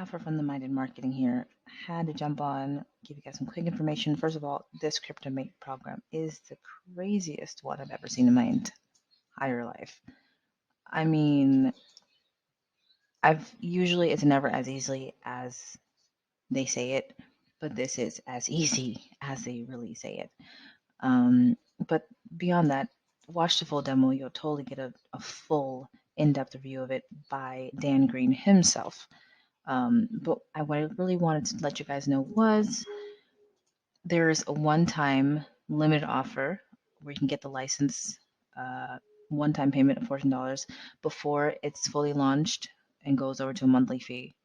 for Fundamental Marketing here. Had to jump on, give you guys some quick information. First of all, this Cryptomate program is the craziest one I've ever seen in my entire life. I mean, it's never as easily as they say it, but this is as easy as they really say it. But beyond that, watch the full demo. You'll totally get a full in-depth review of it by Dan Green himself. But what I really wanted to let you guys know was there's a one-time limited offer where you can get the license, one-time payment of $14 before it's fully launched and goes over to a monthly fee.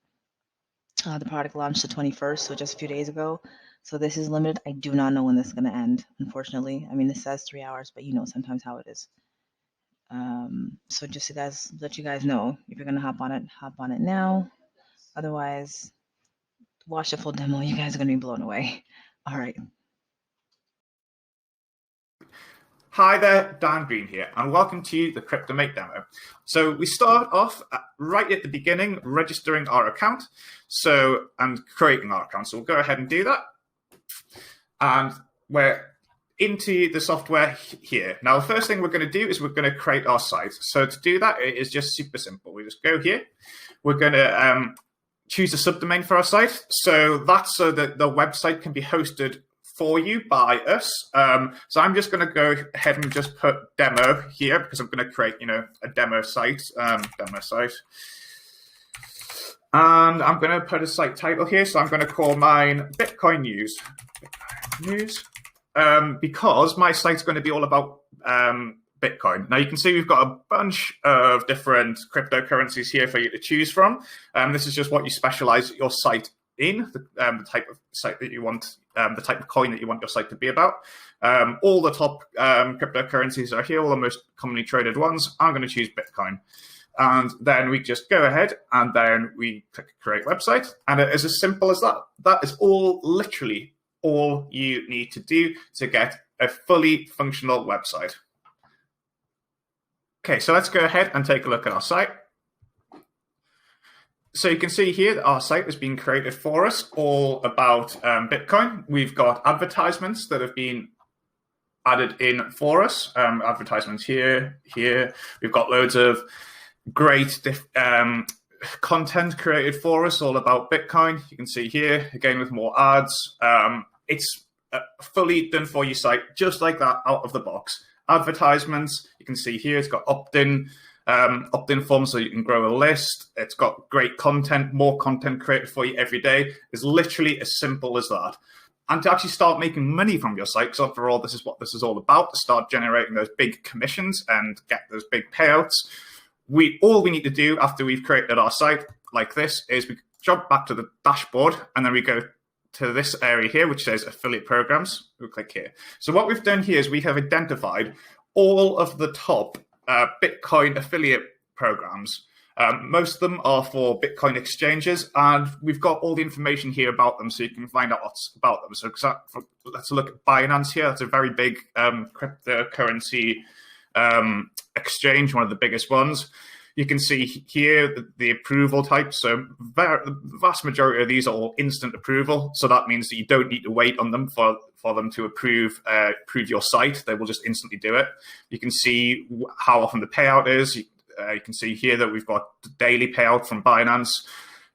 The product launched the 21st, so just a few days ago. So this is limited. I do not know when this is going to end, unfortunately. I mean, this says 3 hours, but you know sometimes how it is. So just to let you guys know, if you're going to hop on it now. Otherwise, watch the full demo. You guys are going to be blown away. All right. Hi there, Dan Green here, and welcome to the Cryptomate demo. So we start off right at the beginning, registering our account, and creating our account. So we'll go ahead and do that. And we're into the software here. Now, the first thing we're going to do is we're going to create our site. So to do that, it is just super simple. We just go here. We're going to choose a subdomain for our site. So that's so that the website can be hosted for you by us. So I'm just going to go ahead and just put demo here because I'm going to create, a demo site. And I'm going to put a site title here. So I'm going to call mine Bitcoin News. Because my site's going to be all about Bitcoin. Now you can see we've got a bunch of different cryptocurrencies here for you to choose from. This is just what you specialize your site in, the type of site that you want, the type of coin that you want your site to be about. All the top cryptocurrencies are here, all the most commonly traded ones. I'm going to choose Bitcoin. And then we just go ahead and then we click create website. And it is as simple as that. That is literally all you need to do to get a fully functional website. Okay, so let's go ahead and take a look at our site. So you can see here that our site has been created for us, all about Bitcoin. We've got advertisements that have been added in for us. Advertisements here. We've got loads of great content created for us, all about Bitcoin. You can see here, again, with more ads. It's a fully done for you site, just like that, out of the box. Advertisements, you can see here, it's got opt-in forms so you can grow a list. It's got great content, more content created for you every day. It's literally as simple as that. And to actually start making money from your site, because after all, this is what this is all about, to start generating those big commissions and get those big payouts. All we need to do after we've created our site like this is we jump back to the dashboard and then we go to this area here, which says affiliate programs. We'll click here. So what we've done here is we have identified all of the top Bitcoin affiliate programs. Most of them are for Bitcoin exchanges, and we've got all the information here about them, so you can find out what's about them. So let's look at Binance here. That's a very big cryptocurrency exchange, one of the biggest ones. You can see here the approval type. So the vast majority of these are all instant approval. So that means that you don't need to wait on them for them to approve your site. They will just instantly do it. You can see how often the payout is. You can see here that we've got the daily payout from Binance.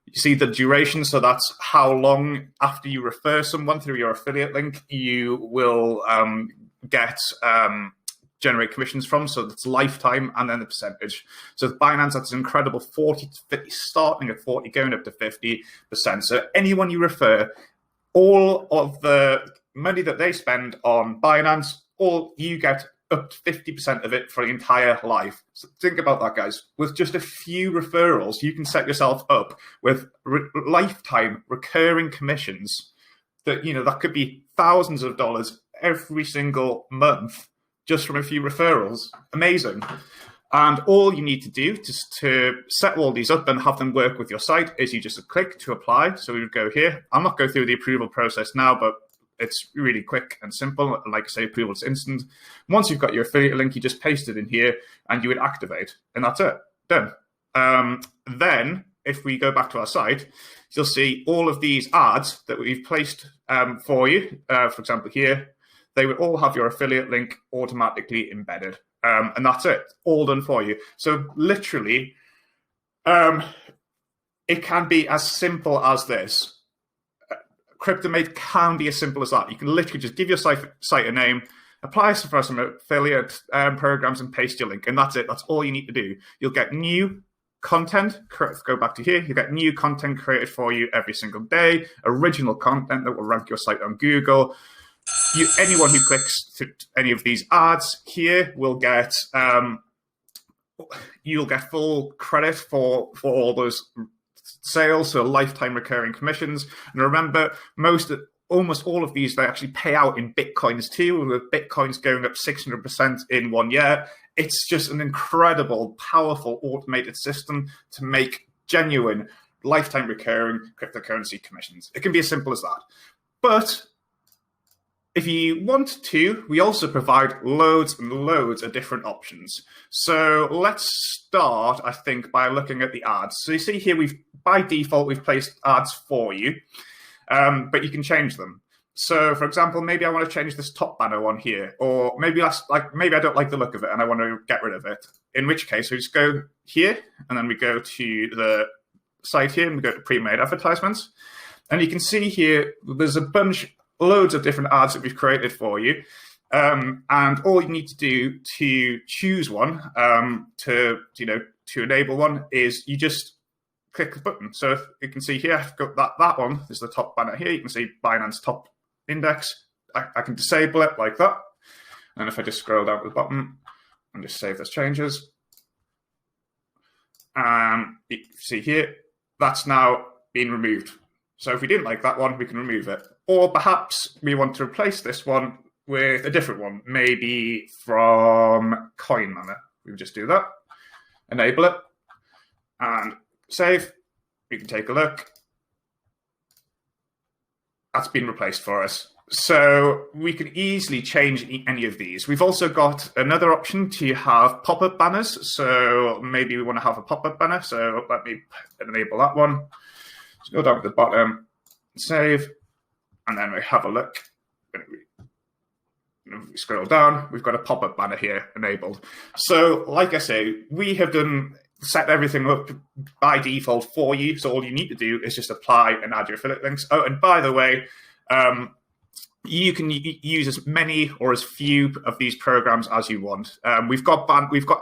You see the duration. So that's how long after you refer someone through your affiliate link, you will generate commissions from. So it's lifetime and then the percentage. So with Binance, that's an incredible 40 to 50, starting at 40, going up to 50%. So anyone you refer, all of the money that they spend on Binance, all you get up to 50% of it for the entire life. So think about that, guys. With just a few referrals, you can set yourself up with lifetime recurring commissions that, that could be thousands of dollars every single month, just from a few referrals. Amazing. And all you need to do to set all these up and have them work with your site is you just click to apply. So we would go here. I'll not go through the approval process now, but it's really quick and simple. Like I say, approval is instant. Once you've got your affiliate link, you just paste it in here and you would activate. And that's it. Done. Then if we go back to our site, you'll see all of these ads that we've placed for you. For example, here, they would all have your affiliate link automatically embedded. And that's it, all done for you. So literally, it can be as simple as this. Cryptomate can be as simple as that. You can literally just give your site a name, apply for some affiliate programs, and paste your link, and that's it. That's all you need to do. You'll get new content. Go back to here. You get new content created for you every single day. Original content that will rank your site on Google. Anyone who clicks to any of these ads here will get you'll get full credit for all those sales, so lifetime recurring commissions. And remember, almost all of these, they actually pay out in Bitcoins too, with Bitcoins going up 600% in 1 year. It's just an incredible, powerful automated system to make genuine lifetime recurring cryptocurrency commissions. It can be as simple as that. But if you want to, we also provide loads and loads of different options. So let's start, I think, by looking at the ads. So you see here, by default, we've placed ads for you, but you can change them. So, for example, maybe I want to change this top banner one here, or maybe maybe I don't like the look of it and I want to get rid of it. In which case, we just go here, and then we go to the site here, and we go to pre-made advertisements. And you can see here, there's loads of different ads that we've created for you. And all you need to do to choose one, to enable one, is you just click the button. So if you can see here, I've got that one is the top banner here. You can see Binance top index. I can disable it like that. And if I just scroll down to the bottom and just save those changes, you can see here, that's now been removed. So if we didn't like that one, we can remove it. Or perhaps we want to replace this one with a different one, maybe from Coinbase. We would just do that, enable it, and save. We can take a look. That's been replaced for us. So we can easily change any of these. We've also got another option to have pop-up banners. So maybe we want to have a pop-up banner. So let me enable that one. Let's go down to the bottom, save, and then we have a look. We scroll down, we've got a pop-up banner here enabled. So like I say, we have set everything up by default for you. So all you need to do is just apply and add your affiliate links. Oh, and by the way, you can use as many or as few of these programs as you want. We've got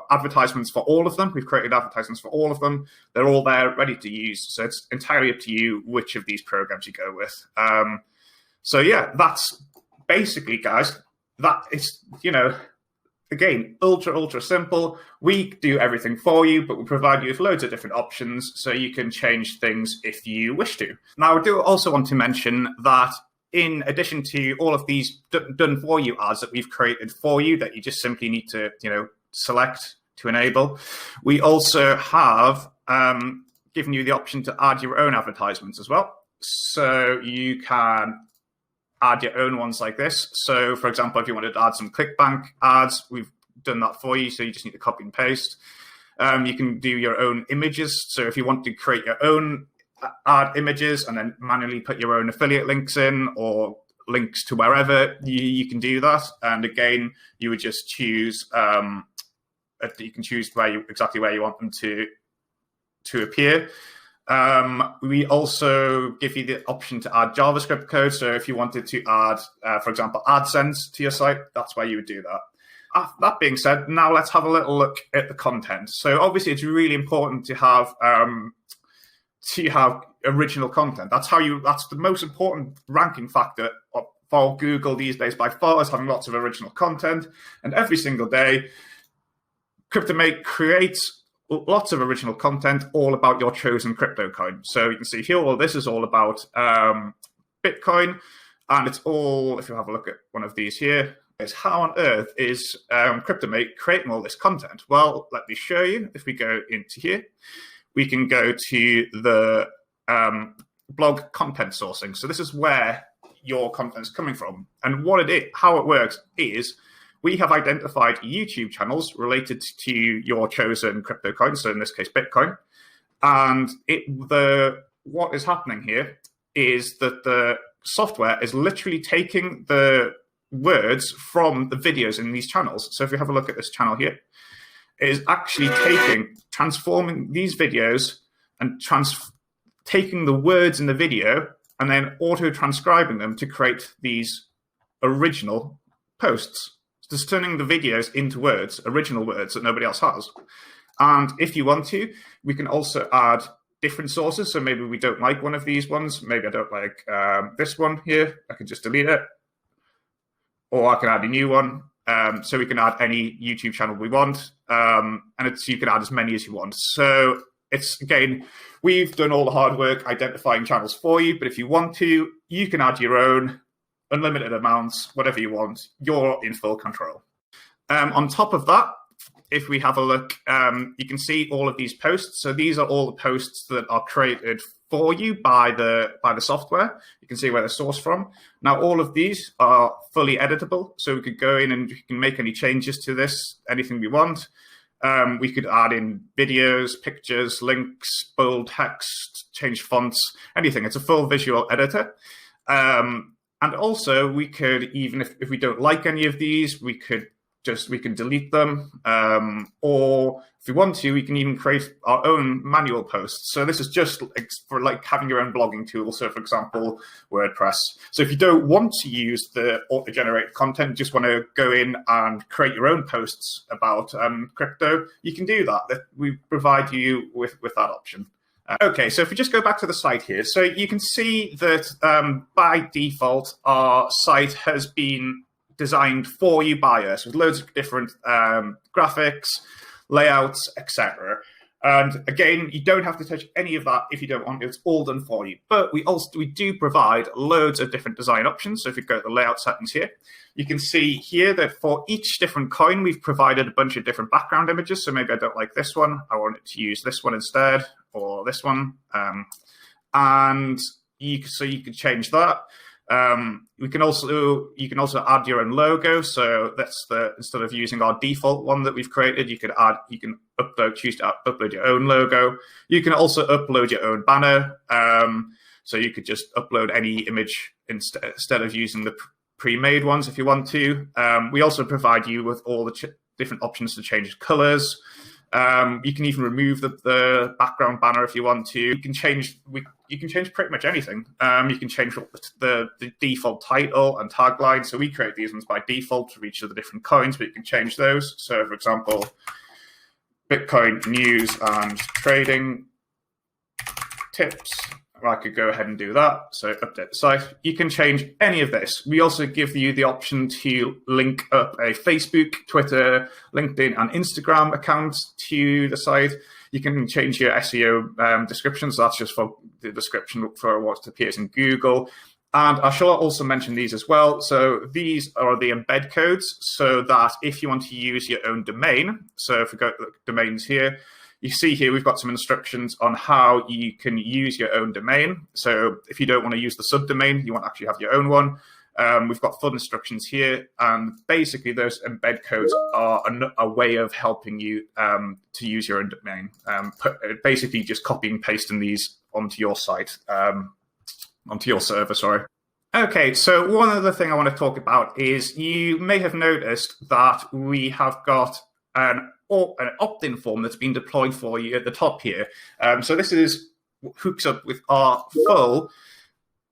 advertisements for all of them. We've created advertisements for all of them. They're all there, ready to use. So it's entirely up to you which of these programs you go with. So yeah, that's basically, guys, that is, again, ultra simple. We do everything for you, but we provide you with loads of different options so you can change things if you wish to. Now, I do also want to mention that in addition to all of these done for you ads that we've created for you that you just simply need to, select to enable, we also have given you the option to add your own advertisements as well. So you can add your own ones like this. So for example, if you wanted to add some ClickBank ads, we've done that for you. So you just need to copy and paste. You can do your own images. So if you want to create your own ad images and then manually put your own affiliate links in or links to wherever, you can do that. And again, you would just choose, you can choose exactly where you want them to appear. We also give you the option to add JavaScript code. So if you wanted to add, for example, AdSense to your site, that's where you would do that. That being said, now let's have a little look at the content. So obviously it's really important to have original content. That's the most important ranking factor for Google these days by far, is having lots of original content. And every single day, Cryptomate creates lots of original content all about your chosen crypto coin. So you can see here, this is all about Bitcoin. And it's all, if you have a look at one of these here, is how on earth is Cryptomate creating all this content? Well, let me show you. If we go into here, we can go to the blog content sourcing. So this is where your content is coming from. And how it works is we have identified YouTube channels related to your chosen crypto coin, so in this case, Bitcoin. And what is happening here is that the software is literally taking the words from the videos in these channels. So if we have a look at this channel here, it is actually transforming these videos and taking the words in the video and then auto-transcribing them to create these original posts. Just turning the videos into words, original words that nobody else has. And if you want to, we can also add different sources. So maybe we don't like one of these ones. Maybe I don't like this one here. I can just delete it. Or I can add a new one. So we can add any YouTube channel we want. And you can add as many as you want. So it's, again, we've done all the hard work identifying channels for you. But if you want to, you can add your own unlimited amounts, whatever you want. You're in full control. On top of that, if we have a look, you can see all of these posts. So these are all the posts that are created for you by the software. You can see where they're sourced from. Now, all of these are fully editable. So we could go in and we can make any changes to this, anything we want. We could add in videos, pictures, links, bold text, change fonts, anything. It's a full visual editor. And also, we could, even if we don't like any of these, we can delete them. Or if we want to, we can even create our own manual posts. So this is just for like having your own blogging tool. So for example, WordPress. So if you don't want to use the auto-generated content, just want to go in and create your own posts about crypto, you can do that. We provide you with that option. Okay, so if we just go back to the site here, so you can see that by default, our site has been designed for you by us with loads of different graphics, layouts, etc. And again, you don't have to touch any of that if you don't want to. It's all done for you. But we do provide loads of different design options. So if you go to the layout settings here, you can see here that for each different coin, we've provided a bunch of different background images. So maybe I don't like this one. I want it to use this one instead, or this one. And you can change that. You can also add your own logo. So that's instead of using our default one that we've created, choose to upload your own logo. You can also upload your own banner. So you could just upload any image instead of using the pre-made ones if you want to. We also provide you with all the different options to change colors. You can even remove the background banner if you want to. You can change pretty much anything. You can change the default title and tagline. So we create these ones by default for each of the different coins, but you can change those. So for example, Bitcoin news and trading tips. I could go ahead and do that. So update the site. You can change any of this. We also give you the option to link up a Facebook, Twitter, LinkedIn, and Instagram account to the site. You can change your SEO descriptions. That's just for the description for what appears in Google. And I shall also mention these as well. So these are the embed codes so that if you want to use your own domain, so if we go to the domains here, you see here we've got some instructions on how you can use your own domain. So if you don't want to use the subdomain, you want to actually have your own one. We've got full instructions here. And basically those embed codes are a way of helping you to use your own domain. Basically just copying and pasting these onto your site, onto your server, sorry. Okay, so one other thing I want to talk about is you may have noticed that we have got an opt-in form that's been deployed for you at the top here. So this hooks up with our full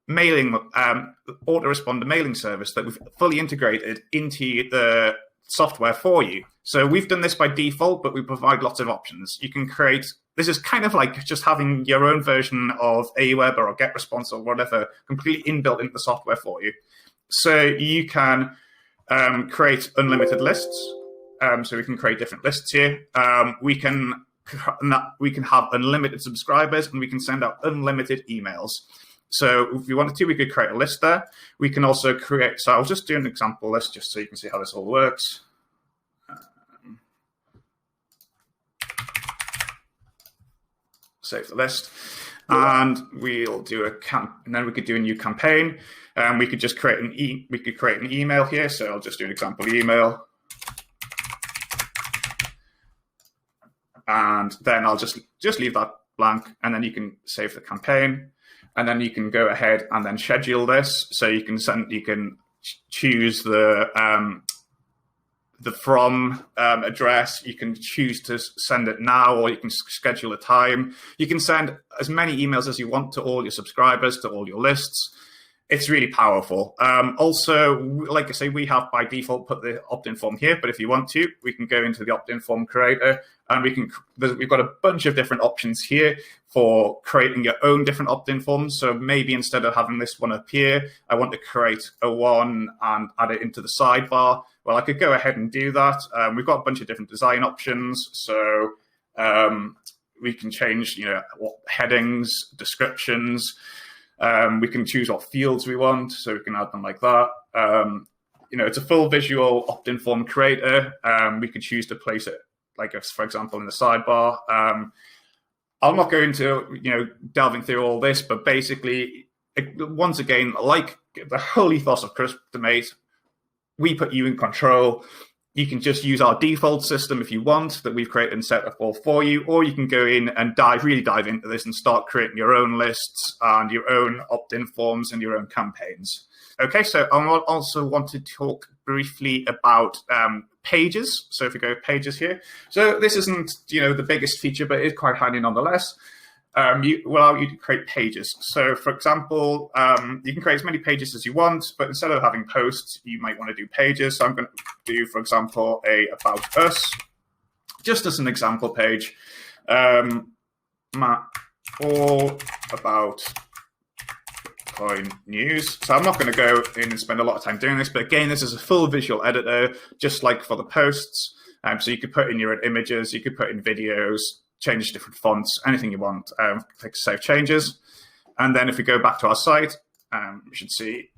mailing autoresponder mailing service that we've fully integrated into the software for you. So we've done this by default, but we provide lots of options. You can create, this is kind of like just having your own version of Aweber or GetResponse or whatever completely inbuilt into the software for you. So you can create unlimited lists. So we can create different lists here. We can have unlimited subscribers and we can send out unlimited emails. So if we wanted to, we could create a list there. We can also create, so I'll just do an example list just so you can see how this all works. Save the list. And we'll do and then we could do a new campaign. We could just create an email here. So I'll just do an example email. And then I'll just leave that blank, and then you can save the campaign, and then you can go ahead and then schedule this. So you can choose the from address. You can choose to send it now, or you can schedule a time. You can send as many emails as you want to all your subscribers, to all your lists. It's really powerful. Also, like I say, we have by default put the opt-in form here, but if you want to, we can go into the opt-in form creator, and we've got a bunch of different options here for creating your own different opt-in forms. So maybe instead of having this one appear, I want to create a one and add it into the sidebar. Well, I could go ahead and do that. We've got a bunch of different design options. So we can change, what headings, descriptions. We can choose what fields we want, so we can add them like that. It's a full visual opt-in form creator. We could choose to place it, for example, in the sidebar. I'm not going to, delving through all this, but basically, once again, like the whole ethos of Cryptomate, we put you in control. You can just use our default system if you want that we've created and set up all for you, or you can go in and really dive into this and start creating your own lists and your own opt-in forms and your own campaigns. Okay, so I also want to talk briefly about pages. So if we go pages here, so this isn't the biggest feature, but it's quite handy nonetheless. You allow you to create pages. So, for example, you can create as many pages as you want, but instead of having posts, you might want to do pages. So I'm going to do, for example, a About Us, just as an example page. All about Bitcoin news. So I'm not going to go in and spend a lot of time doing this, but again, this is a full visual editor, just like for the posts. So you could put in your own images, you could put in videos, change different fonts, anything you want. Click Save Changes. And then if we go back to our site, we should see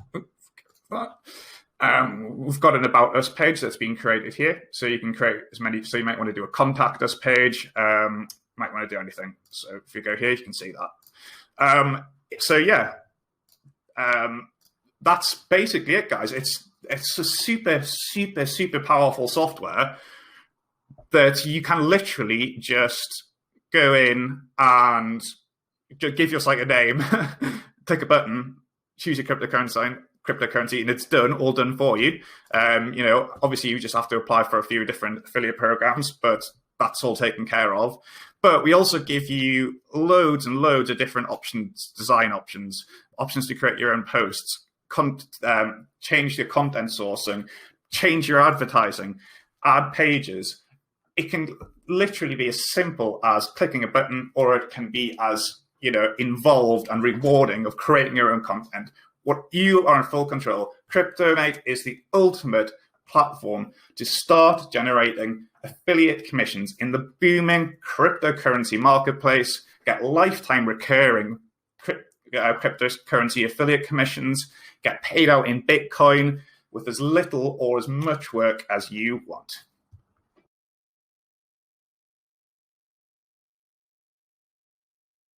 we've got an About Us page that's been created here. So you can create as many. So you might want to do a Contact Us page. Might want to do anything. So if you go here, you can see that. That's basically it, guys. It's a super, super, super powerful software that you can literally just go in and give your site a name, click a button, choose your cryptocurrency, and it's done, all done for you. Obviously you just have to apply for a few different affiliate programs, but that's all taken care of. But we also give you loads and loads of different options, design options to create your own posts, change your content sourcing, change your advertising, add pages. It can literally be as simple as clicking a button, or it can be as, involved and rewarding of creating your own content. What you are in full control. Cryptomate is the ultimate platform to start generating affiliate commissions in the booming cryptocurrency marketplace, get lifetime recurring cryptocurrency affiliate commissions, get paid out in Bitcoin with as little or as much work as you want.